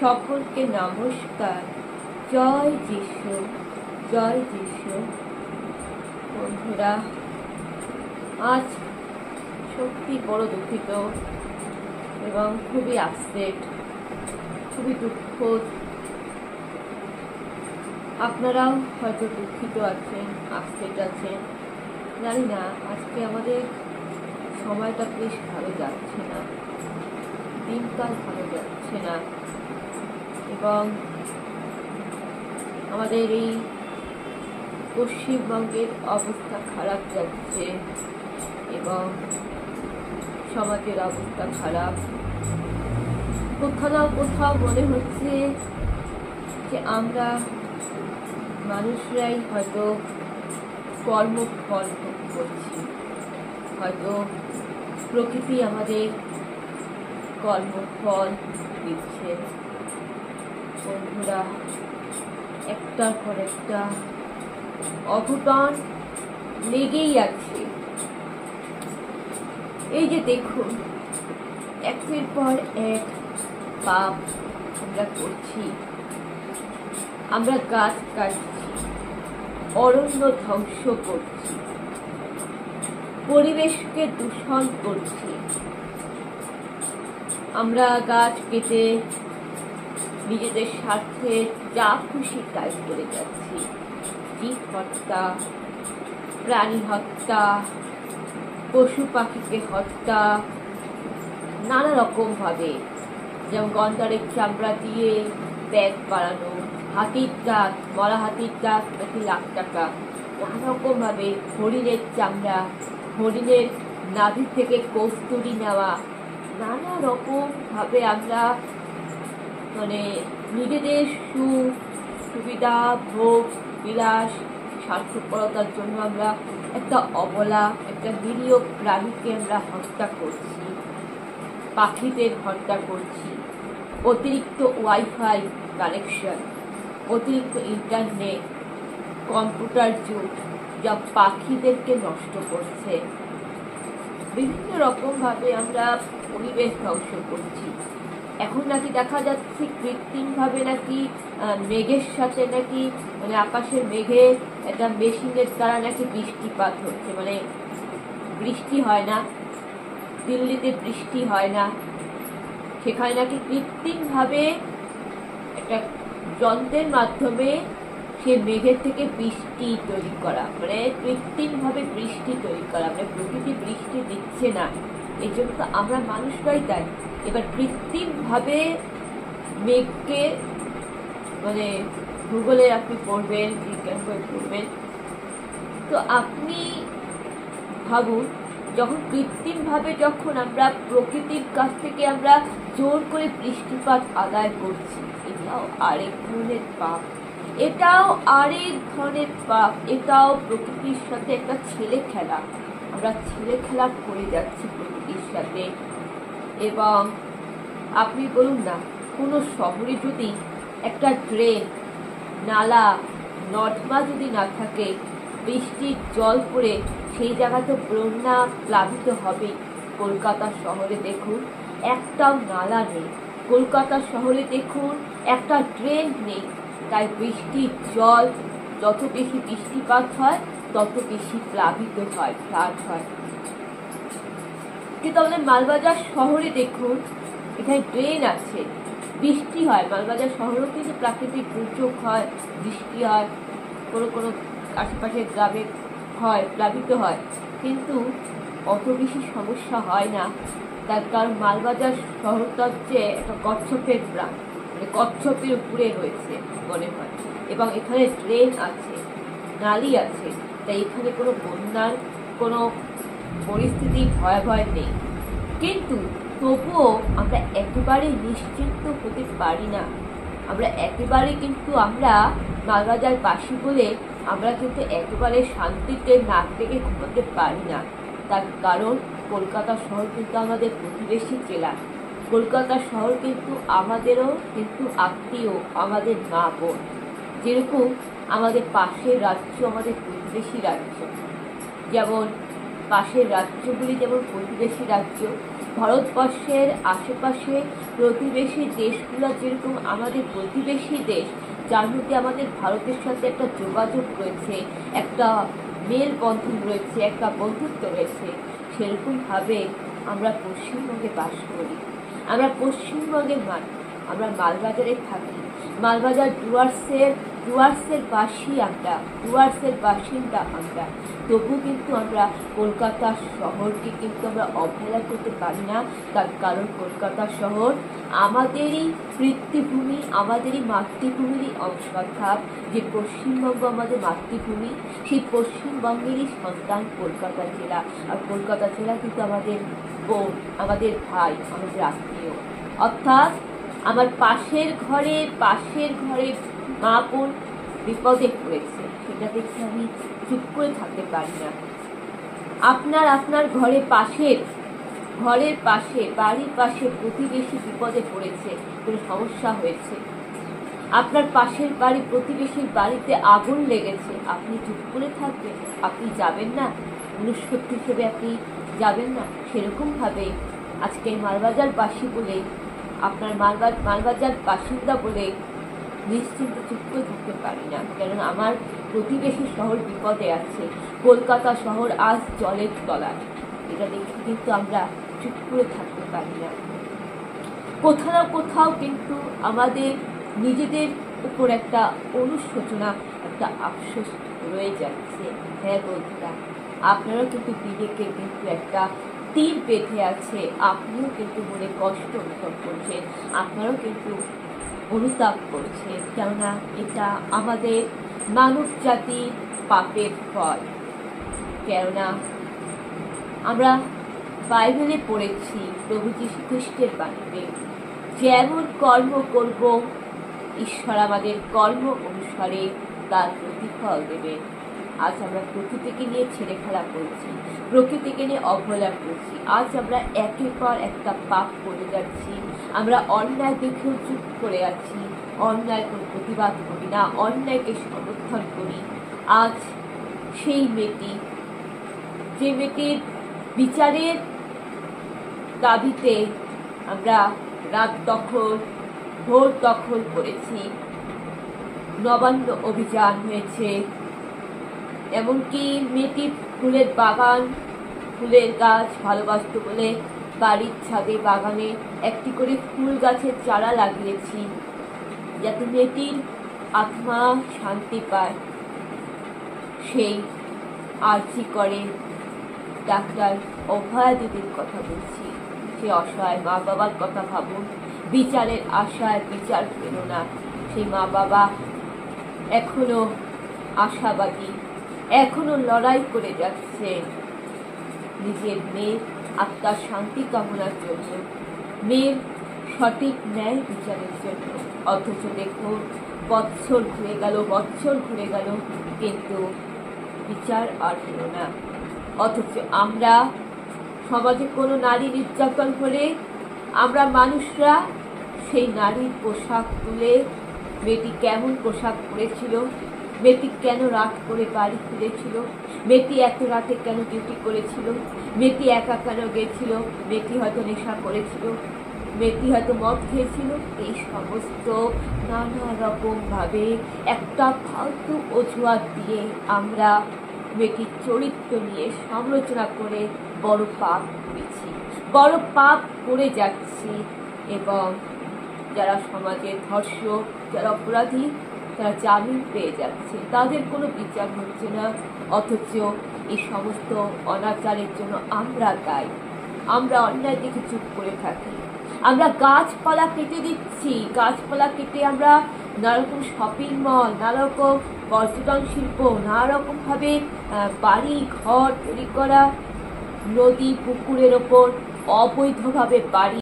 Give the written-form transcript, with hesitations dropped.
সকলকে নমস্কার। জয় যিশু, জয় যিশু। বন্ধুরা, আজ সত্যি বড় দুঃখিত এবং খুবই আপসেট, খুবই দুঃখ। আপনারাও হয়তো দুঃখিত আছেন, আপসেট আছেন। জানি না, আজকে আমাদের সময়টা বেশ ভালো যাচ্ছে না, দিনকাল ভালো যাচ্ছে না, এবং আমাদের এই পশ্চিমবঙ্গের অবস্থা খারাপ যাচ্ছে এবং সমাজের অবস্থা খারাপ। কোথাও কোথাও মনে হচ্ছে যে আমরা মানুষরাই হয়তো কর্মফল ভোগ করছি, হয়তো প্রকৃতি আমাদের কর্মফল দিচ্ছে। বন্ধুরা, একটার পর একটা অঘটন লেগেই আছে। এই যে দেখুন, একের পর এক পাপ আমরা করছি। আমরা গাছ কাটছি, অরণ্য ধ্বংস করছি, পরিবেশকে দূষণ করছি। আমরা গাছ কেটে নিজেদের স্বার্থে যা খুশি তাই করে যাচ্ছি। জীব হত্যা, প্রাণী হত্যা, পশু পাখিকে হত্যা, নানা রকম ভাবে, যেমন গন্ডারের চামড়া দিয়ে ব্যাগ বানানো, হাতির দাঁত, মরা হাতির দাঁত নাকি লাখ টাকা, নানা রকম ভাবে হরিণের চামড়া, হরিণের নাভি থেকে কস্তুরি নেওয়া, নানা রকম ভাবে আমরা নিজেদের সুবিধা, ভোগ বিলাস, স্বার্থপরতার জন্য আমরা একটা অবলা, একটা নিরীহ প্রাণীকে আমরা হত্যা করছি, পাখিদের হত্যা করছি। অতিরিক্ত ওয়াইফাই কানেকশন, অতিরিক্ত ইন্টারনেট, কম্পিউটার যুগ, যা পাখিদেরকে নষ্ট করছে। বিভিন্ন রকম ভাবে আমরা পরিবেশ ধ্বংস করছি। এখন নাকি দেখা যাচ্ছে কৃত্রিম ভাবে নাকি মেঘের সাথে নাকি আকাশের মেঘে একটা মেশিনের দ্বারা নাকি বৃষ্টিপাত হচ্ছে, বৃষ্টি হয় না। দিল্লিতে বৃষ্টি হয় না, সেখানে নাকি কৃত্রিম ভাবে একটা যন্ত্রের মাধ্যমে সে মেঘের থেকে বৃষ্টি তৈরি করা, কৃত্রিম ভাবে বৃষ্টি তৈরি করা। প্রকৃতি বৃষ্টি দিচ্ছে না, এই জন্য তো আমরা মানুষরাই তাই। এবার কৃত্রিম ভাবে মেঘকে ভূগোলে আপনি পড়বেন, বিজ্ঞান বই পড়বেন, তো আপনি ভাবুন, যখন কৃত্রিম ভাবে যখন আমরা প্রকৃতির কাছ থেকে আমরা জোর করে বৃষ্টিপাত আদায় করছি, এটাও আরেক ধরনের পাপ। এটাও আরেক ধরনের পাপ। এটাও প্রকৃতির সাথে একটা ছেলে খেলা। আমরা ছেলে খেলা করে যাচ্ছি প্রকৃতির সাথে। এবং আপনি বলুন না, কোনো শহরে যদি একটা ড্রেন, নালা, নর্দমা যদি না থাকে, বৃষ্টির জল পড়ে সেই জায়গা তো বন্যা প্লাবিত হবেই। কলকাতা শহরে দেখুন, একটাও নালা নেই। কলকাতা শহরে দেখুন, একটা ড্রেন নেই। তাই বৃষ্টির জল, যত বেশি বৃষ্টিপাত হয় তত বেশি প্লাবিত হয়, ফ্লাড হয়। কিন্তু আমাদের মালবাজার শহরে দেখুন, এখানে ড্রেন আছে, বৃষ্টি হয়। মালবাজার শহরেও কিন্তু প্রাকৃতিক দুর্যোগ হয়, বৃষ্টি হয়, কোনো আশেপাশের গ্রামে হয়, প্লাবিত হয়, কিন্তু অত বেশি সমস্যা হয় না। তার কারণ মালবাজার শহরটা হচ্ছে একটা কচ্ছপের গ্রাম, কচ্ছপের উপরে রয়েছে মনে হয়, এবং এখানে ড্রেন আছে, নালি আছে, তাই এখানে কোনো বন্যার কোনো পরিস্থিতি ভয়াবহ নেই। কিন্তু তবুও আমরা একেবারে নিশ্চিন্ত হতে পারি না। আমরা মালবাজার বাসী বলে আমরা কিন্তু একেবারে শান্তিতে নাক ডেকে ঘুমাতে পারি না। তার কারণ কলকাতা শহর কিন্তু আমাদের প্রতিবেশী জেলা। কলকাতা শহর কিন্তু আমাদেরও কিন্তু আত্মীয়, আমাদের মা বোন। যেরকম আমাদের পাশের রাজ্য আমাদের প্রতিবেশী রাজ্য, যেমন পাশের রাজ্যগুলি যেমন প্রতিবেশী রাজ্য, ভারতবর্ষের আশেপাশে প্রতিবেশী দেশগুলো যেরকম আমাদের প্রতিবেশী দেশ, যার মধ্যে আমাদের ভারতের সাথে একটা যোগাযোগ রয়েছে, একটা মেলবন্ধন রয়েছে, একটা বন্ধুত্ব রয়েছে, সেরকমভাবে আমরা পশ্চিমবঙ্গে বাস করি। আমরা পশ্চিমবঙ্গের মানুষ, আমরা মালবাজারে থাকি। মালবাজার ডুয়ার্সের বাসিন্দা আমরা। তবু কিন্তু আমরা কলকাতা শহরকে কিন্তু আমরা অবহেলা করতে পারি না। তার কারণ কলকাতা শহর আমাদেরই পিতৃভূমি, আমাদেরই মাতৃভূমিরই অংশভাগ। যে পশ্চিমবঙ্গ আমাদের মাতৃভূমি, সেই পশ্চিমবঙ্গেরই সন্তান কলকাতা জেলা। আর কলকাতা জেলা কিন্তু আমাদের বোন, আমাদের ভাই, আমাদের আত্মীয়। অর্থাৎ আমার পাশের ঘরে মা বোন বিপদে পড়েছে, সেটা দেখে আমি চুপ করে থাকতে পারি না। আপনার ঘরের পাশে বাড়ির পাশে প্রতিবেশী বিপদে পড়েছে, কোনো সমস্যা হয়েছে, আপনার পাশের প্রতিবেশীর বাড়িতে আগুন লেগেছে, আপনি চুপ করে থাকবেন? আপনি যাবেন না? মনুষ্যত্ব হিসেবে আপনি যাবেন না? সেরকম ভাবে আজকে মালবাজারবাসী বলে, আপনার মালবাজার বাসিন্দা বলে নিশ্চিন্ত চুপ করে থাকতে পারি না। কারণ আমার প্রতিবেশী শহর বিপদে আছে, কলকাতা শহর আজ জলের তলায়। এটা দেখে কিন্তু আমরা চুপ করে থাকতে পারি না। কোথাও না কোথাও কিন্তু আমাদের নিজেদের উপর একটা অনুশোচনা, একটা আফসোস রয়ে যাচ্ছে। হ্যাঁ বন্ধুরা, আপনারাও কিন্তু বিবেকে কিন্তু একটা তীর বেঁধে আছে, আপনিও কিন্তু মনে কষ্ট অনুভব করছেন, আপনারাও কিন্তু অনুতাপ করছেন। কেননা এটা আমাদের মানব জাতির পাপের ফল। কেননা আমরা বাইবেলে পড়েছি প্রভু যীশু খ্রিস্টের বাণীতে, যেমন কর্ম করব ঈশ্বর আমাদের কর্ম অনুসারে তার প্রতিফল দেবে। আজ আমরা প্রকৃতিকে নিয়ে ছেলেখেলা করছি, প্রকৃতিকে নিয়ে অবহেলা করছি। আজ আমরা একের পর একটা পাপ করে যাচ্ছি। আমরা অন্যায় দেখেও চুপ করে আছি, অন্যায় কোনো প্রতিবাদ করি না, অন্যায়কে সমর্থন করি। আজ সেই মেয়েটি, যে মেয়েটির বিচারের দাবিতে আমরা রাত দখল, ভোর দখল করেছি, নবান্ন অভিযান হয়েছে, এমনকি মেয়েটি ফুলের বাগান, ফুলের গাছ ভালোবাসত বলে বাড়ির ছাদে বাগানে একটি করে ফুল গাছের চারা লাগিয়েছি, যাতে মেয়েটির আত্মা শান্তি পায়। সেই আর্জি করে ডাক্তার অভয়া দিদির কথা বলছি। সে অসহায় মা বাবার কথা ভাবুন। বিচারের আশায় বিচার পেল না, সেই মা বাবা এখনো আশাবাদী, এখনো লড়াই করে যাচ্ছে নিজের মেয়ের আত্মার শান্তি কামনার জন্য, মেয়ের সঠিক ন্যায় বিচারের জন্য। অথচ দেখুন, বৎসর ঘুরে গেল, কিন্তু বিচার আর হলো না। অথচ আমরা সমাজে কোনো নারী নির্যাতন হলে আমরা মানুষরা সেই নারীর পোশাক তুলে, মেয়েটি কেমন পোশাক পরেছিল, মেয়েটি কেন রাত করে বাড়ি ফিরেছিল, মেয়েটি এত রাতে কেন ডিউটি করেছিল, মেয়েটি একা কেন গেছিল, মেয়েটি হয়তো নেশা করেছিল, মেয়েটি হয়তো মদ খেয়েছিল। এই সমস্ত নানা রকম ভাবে একটা ফালতু অজুহাত দিয়ে আমরা মেয়েটির চরিত্র নিয়ে সমালোচনা করে বড় পাপ করে যাচ্ছি। এবং যারা সমাজের ধর্ষক, যারা অপরাধী, তারা জামিন পেয়ে যাচ্ছে, তাদের কোনো বিচার হচ্ছে না। অথচ এই সমস্ত অনাচারের জন্য আমরা দায়ী। আমরা অন্যায় দেখে চুপ করে থাকি। আমরা গাছপালা কেটে দিচ্ছি, গাছপালা কেটে আমরা নানারকম শপিং মল, নানারকম পর্যটন শিল্প, নানারকম ভাবে বাড়ি ঘর তৈরি করা, নদী পুকুরের ওপর অবৈধভাবে বাড়ি